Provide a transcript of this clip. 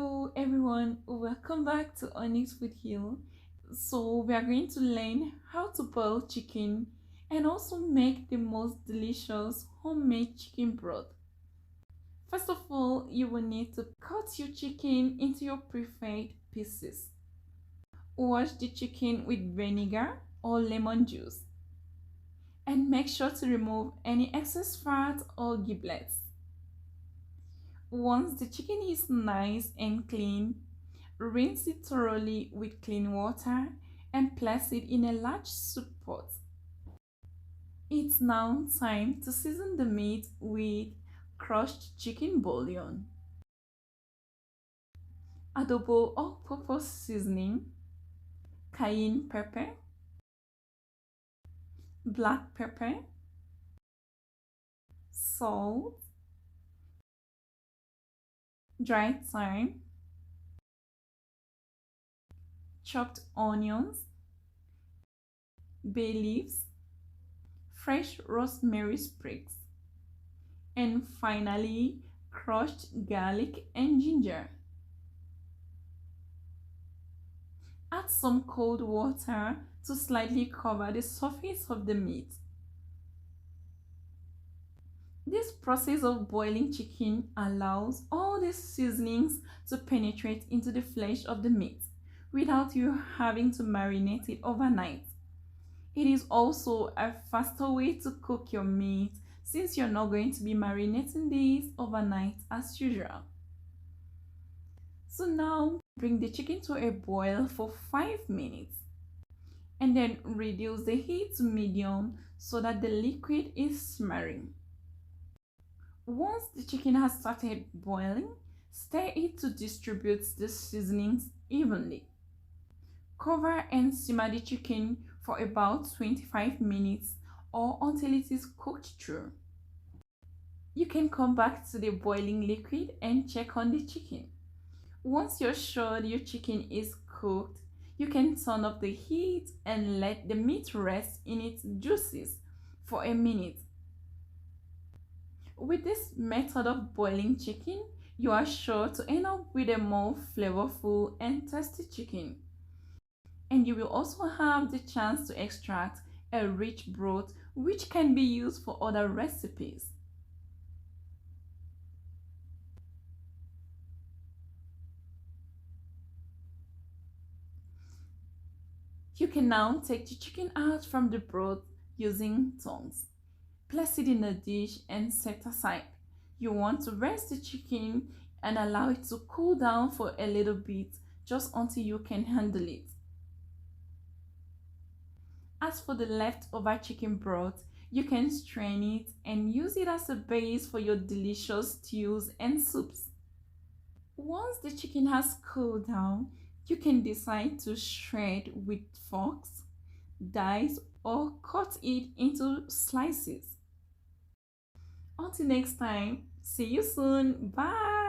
Hello everyone, welcome back to Onyx with You. So we are going to learn how to boil chicken and also make the most delicious homemade chicken broth. First of all, you will need to cut your chicken into your preferred pieces. Wash the chicken with vinegar or lemon juice and make sure to remove any excess fat or giblets. Once the chicken is nice and clean, rinse it thoroughly with clean water and place it in a large soup pot. It's now time to season the meat with crushed chicken bouillon, adobo all-purpose seasoning, cayenne pepper, black pepper, salt, dried thyme, chopped onions, bay leaves, fresh rosemary sprigs, and finally crushed garlic and ginger. Add some cold water to slightly cover the surface of the meat. This process of boiling chicken allows all the seasonings to penetrate into the flesh of the meat without you having to marinate it overnight. It is also a faster way to cook your meat since you're not going to be marinating these overnight as usual. So now bring the chicken to a boil for 5 minutes and then reduce the heat to medium so that the liquid is simmering. Once the chicken has started boiling, stir it to distribute the seasonings evenly. Cover and simmer the chicken for about 25 minutes or until it is cooked through. You can come back to the boiling liquid and check on the chicken. Once you're sure your chicken is cooked, you can turn up the heat and let the meat rest in its juices for a minute. With this method of boiling chicken, you are sure to end up with a more flavorful and tasty chicken. And you will also have the chance to extract a rich broth which can be used for other recipes. You can now take the chicken out from the broth using tongs. Place it in a dish and set aside. You want to rest the chicken and allow it to cool down for a little bit just until you can handle it. As for the leftover chicken broth, you can strain it and use it as a base for your delicious stews and soups. Once the chicken has cooled down, you can decide to shred with forks, dice, or cut it into slices. Until next time, see you soon. Bye.